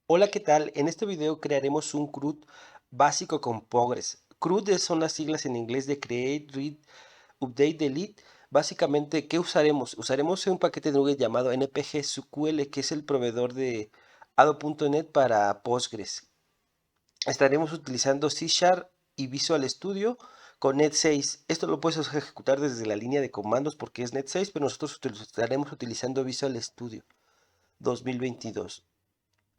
Hola, ¿qué tal? En este video crearemos un CRUD básico con Postgres. CRUD son las siglas en inglés de Create, Read, Update, Delete. Básicamente, ¿qué usaremos? Usaremos un paquete de NuGet llamado npg SQL, que es el proveedor de Ado.NET para Postgres. Estaremos utilizando C# y Visual Studio con Net6. Esto lo puedes ejecutar desde la línea de comandos porque es Net6, pero nosotros estaremos utilizando Visual Studio 2022.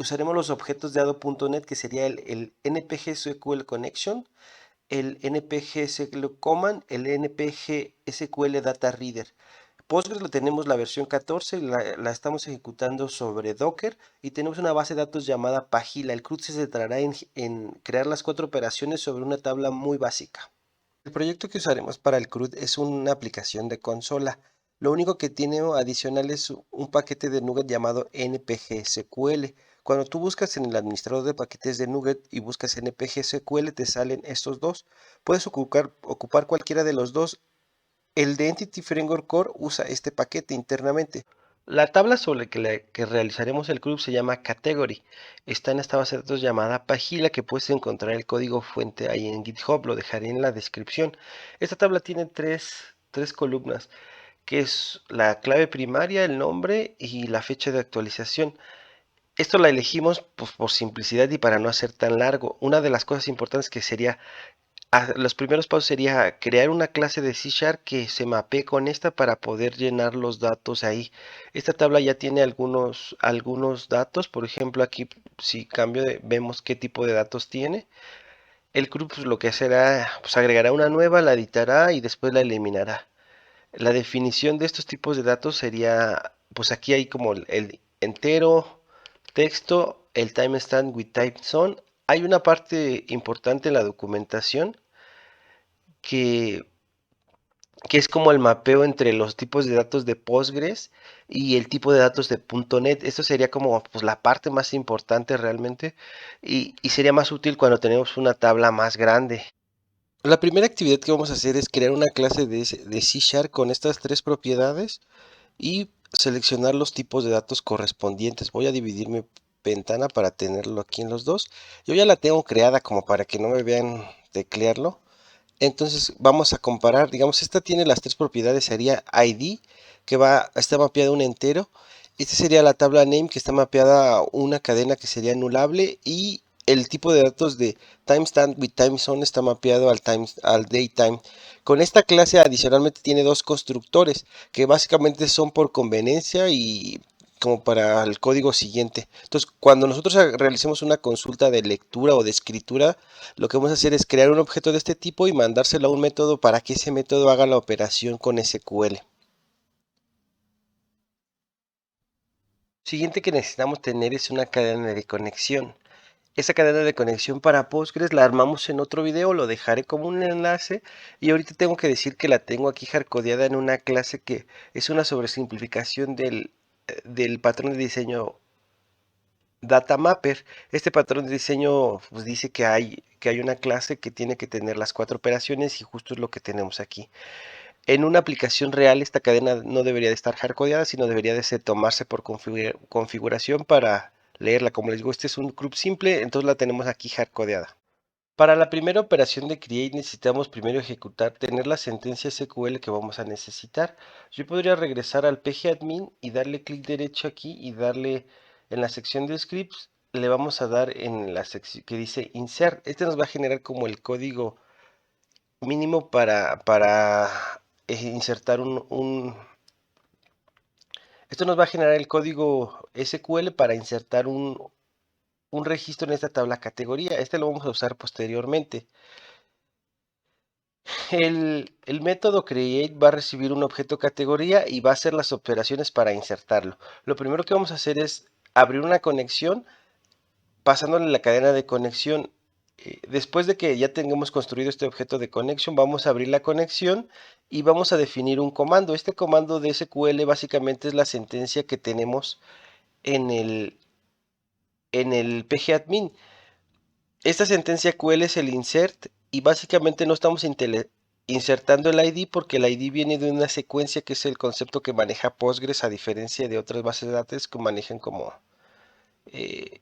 Usaremos los objetos de Ado.NET, que sería el npg SQL Connection, el npg SQL Command, el npg SQL Data Reader. Postgres lo tenemos la versión 14, la estamos ejecutando sobre Docker y tenemos una base de datos llamada Pagila. El CRUD se centrará en crear las 4 operaciones sobre una tabla muy básica. El proyecto que usaremos para el CRUD es una aplicación de consola. Lo único que tiene adicional es un paquete de NuGet llamado npg SQL. Cuando tú buscas en el administrador de paquetes de NuGet y buscas npg SQL, te salen estos dos. Puedes ocupar cualquiera de los dos. El de Entity Framework Core usa este paquete internamente. La tabla sobre la que realizaremos el CRUD se llama Category. Está en esta base de datos llamada Pagila, que puedes encontrar el código fuente ahí en GitHub, lo dejaré en la descripción. Esta tabla tiene tres columnas, que es la clave primaria, el nombre y la fecha de actualización. Esto la elegimos pues, por simplicidad y para no hacer tan largo. Una de las cosas importantes que sería los primeros pasos sería crear una clase de C# que se mapee con esta para poder llenar los datos ahí. Esta tabla ya tiene algunos datos, por ejemplo aquí si cambio vemos qué tipo de datos tiene. El CRUD pues, lo que hará, pues agregará una nueva, la editará y después la eliminará. La definición de estos tipos de datos sería, pues aquí hay como el entero, texto, el timestamp with time zone. Hay una parte importante en la documentación que, que es como el mapeo entre los tipos de datos de Postgres y el tipo de datos de .NET. Esto sería como pues, la parte más importante realmente y sería más útil cuando tenemos una tabla más grande. La primera actividad que vamos a hacer es crear una clase de C# con estas tres propiedades y seleccionar los tipos de datos correspondientes. Voy a dividir mi ventana para tenerlo aquí en los dos. Yo ya la tengo creada como para que no me vean teclearlo. Entonces vamos a comparar, digamos, esta tiene las tres propiedades, sería ID, está mapeada a un entero. Esta sería la tabla name, que está mapeada a una cadena que sería anulable. Y el tipo de datos de timestamp with timezone está mapeado al datetime. Con esta clase adicionalmente tiene dos constructores, que básicamente son por conveniencia y como para el código siguiente. Entonces, cuando nosotros realicemos una consulta de lectura o de escritura, lo que vamos a hacer es crear un objeto de este tipo y mandárselo a un método para que ese método haga la operación con SQL. Siguiente que necesitamos tener es una cadena de conexión. Esa cadena de conexión para Postgres la armamos en otro video, lo dejaré como un enlace y ahorita tengo que decir que la tengo aquí hardcodeada en una clase que es una sobresimplificación del patrón de diseño Data Mapper. Este patrón de diseño pues, dice que hay una clase que tiene que tener las 4 operaciones y justo es lo que tenemos aquí. En una aplicación real esta cadena no debería de estar hardcodeada, sino debería de tomarse por configuración para leerla. Como les digo, este es un CRUD simple, entonces la tenemos aquí hardcodeada. Para la primera operación de create necesitamos primero tener la sentencia SQL que vamos a necesitar. Yo podría regresar al pgadmin y darle clic derecho aquí y darle en la sección de scripts, le vamos a dar en la sección que dice insert. Este nos va a generar como el código mínimo para insertar Esto nos va a generar el código SQL para insertar un registro en esta tabla categoría. Este lo vamos a usar posteriormente. El método create va a recibir un objeto categoría y va a hacer las operaciones para insertarlo. Lo primero que vamos a hacer es abrir una conexión pasándole la cadena de conexión. Después de que ya tengamos construido este objeto de conexión, vamos a abrir la conexión y vamos a definir un comando. Este comando de SQL básicamente es la sentencia que tenemos en el pgadmin. Esta sentencia QL es el insert y básicamente no estamos insertando el ID porque el ID viene de una secuencia que es el concepto que maneja Postgres a diferencia de otras bases de datos que manejan como eh,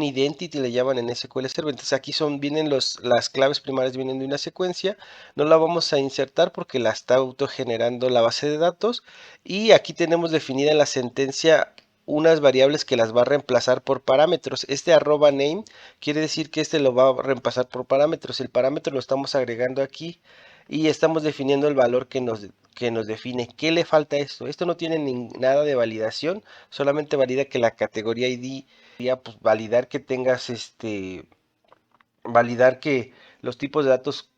identity, le llaman en SQL Server. Entonces aquí vienen las claves primarias vienen de una secuencia. No la vamos a insertar porque la está autogenerando la base de datos. Y aquí tenemos definida en la sentencia unas variables que las va a reemplazar por parámetros. Este @name quiere decir que este lo va a reemplazar por parámetros. El parámetro lo estamos agregando aquí y estamos definiendo el valor que nos define. ¿Qué le falta a esto? Esto no tiene nada de validación, solamente valida que la categoría ID, pues validar que tengas validar que los tipos de datos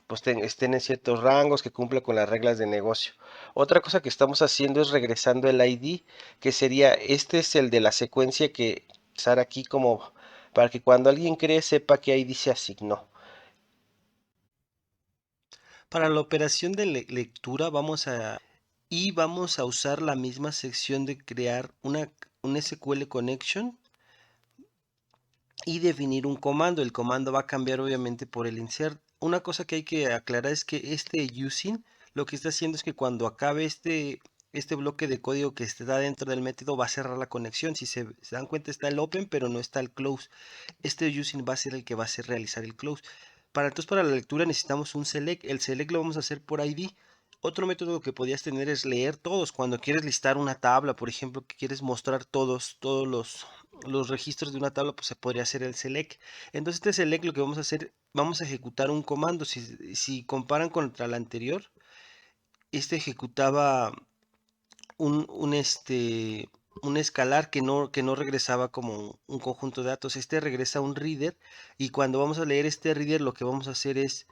pues estén en ciertos rangos, que cumpla con las reglas de negocio. Otra cosa que estamos haciendo es regresando el ID, que sería, este es el de la secuencia que usar aquí como para que cuando alguien cree sepa qué ID se asignó. Para la operación de lectura vamos a usar la misma sección de crear un SQL connection y definir un comando. El comando va a cambiar obviamente por el insert. Una cosa que hay que aclarar es que este using lo que está haciendo es que cuando acabe este bloque de código que está dentro del método va a cerrar la conexión. Si se dan cuenta está el open pero no está el close. Este using va a ser el que va a hacer realizar el close. Para la lectura necesitamos un select. El select lo vamos a hacer por ID. Otro método que podías tener es leer todos. Cuando quieres listar una tabla, por ejemplo, que quieres mostrar todos los registros de una tabla, pues se podría hacer el select. Entonces este select lo que vamos a hacer, vamos a ejecutar un comando. Si comparan contra el anterior, este ejecutaba un escalar que no regresaba como un conjunto de datos. Este regresa un reader y cuando vamos a leer este reader lo que vamos a hacer es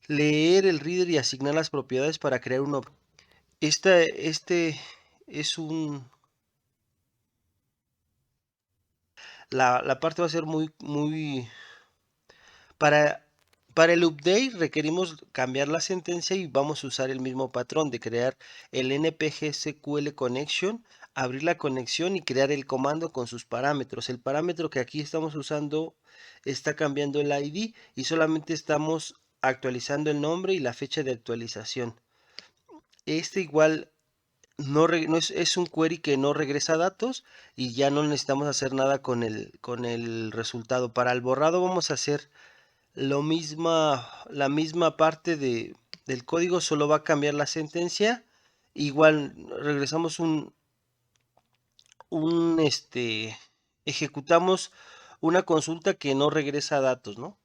leer el reader y asignar las propiedades para crear un objeto. Este es la parte va a ser muy. Para, para el update requerimos cambiar la sentencia y vamos a usar el mismo patrón de crear el npg SQL connection, abrir la conexión y crear el comando con sus parámetros. El parámetro que aquí estamos usando está cambiando el ID y solamente estamos actualizando el nombre y la fecha de actualización. Este igual no es un query que no regresa datos y ya no necesitamos hacer nada con el resultado. Para el borrado vamos a hacer la misma parte del código, solo va a cambiar la sentencia. Igual regresamos ejecutamos una consulta que no regresa datos, ¿no?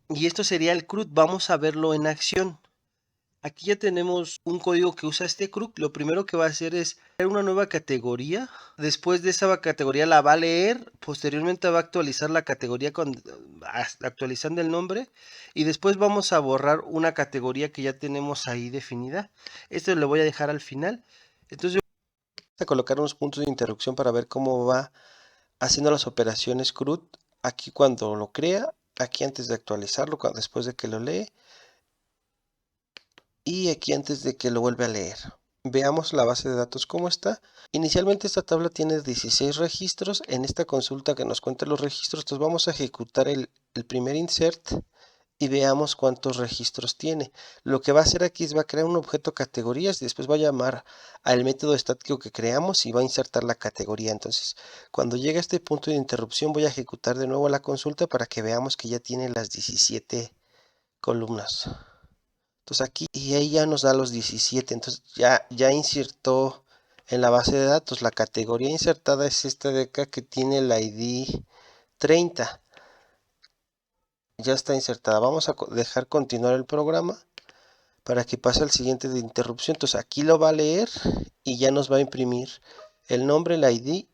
Y esto sería el CRUD, vamos a verlo en acción. Aquí ya tenemos un código que usa este CRUD. Lo primero que va a hacer es crear una nueva categoría. Después de esa categoría la va a leer. Posteriormente va a actualizar la categoría actualizando el nombre. Y después vamos a borrar una categoría que ya tenemos ahí definida. Esto lo voy a dejar al final. Entonces voy a colocar unos puntos de interrupción para ver cómo va haciendo las operaciones CRUD. Aquí cuando lo crea. Aquí antes de actualizarlo. Después de que lo lee. Y aquí antes de que lo vuelva a leer. Veamos la base de datos cómo está. Inicialmente esta tabla tiene 16 registros. En esta consulta que nos cuenta los registros, entonces vamos a ejecutar el primer insert y veamos cuántos registros tiene. Lo que va a hacer aquí es va a crear un objeto categorías y después va a llamar al método estático que creamos y va a insertar la categoría. Entonces, cuando llegue a este punto de interrupción voy a ejecutar de nuevo la consulta para que veamos que ya tiene las 17 columnas. Entonces aquí y ahí ya nos da los 17. Entonces ya insertó en la base de datos. La categoría insertada es esta de acá que tiene el ID 30. Ya está insertada. Vamos a dejar continuar el programa para que pase al siguiente de interrupción. Entonces aquí lo va a leer y ya nos va a imprimir el nombre, el ID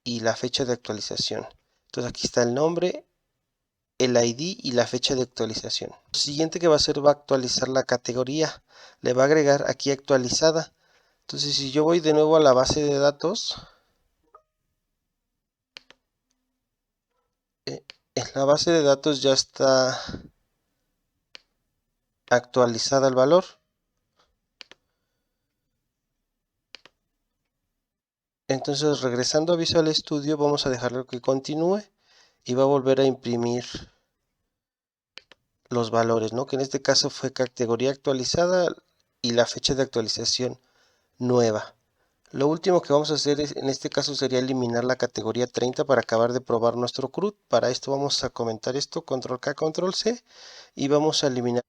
y la fecha de actualización. Entonces aquí está el nombre, el ID y la fecha de actualización. Lo siguiente que va a hacer va a actualizar la categoría. Le va a agregar aquí actualizada. Entonces si yo voy de nuevo a la base de datos, en la base de datos ya está actualizada el valor. Entonces regresando a Visual Studio vamos a dejarlo que continúe y va a volver a imprimir los valores, ¿no? Que en este caso fue categoría actualizada y la fecha de actualización nueva. Lo último que vamos a hacer en este caso sería eliminar la categoría 30 para acabar de probar nuestro CRUD. Para esto vamos a comentar esto, control K, control C, y vamos a eliminar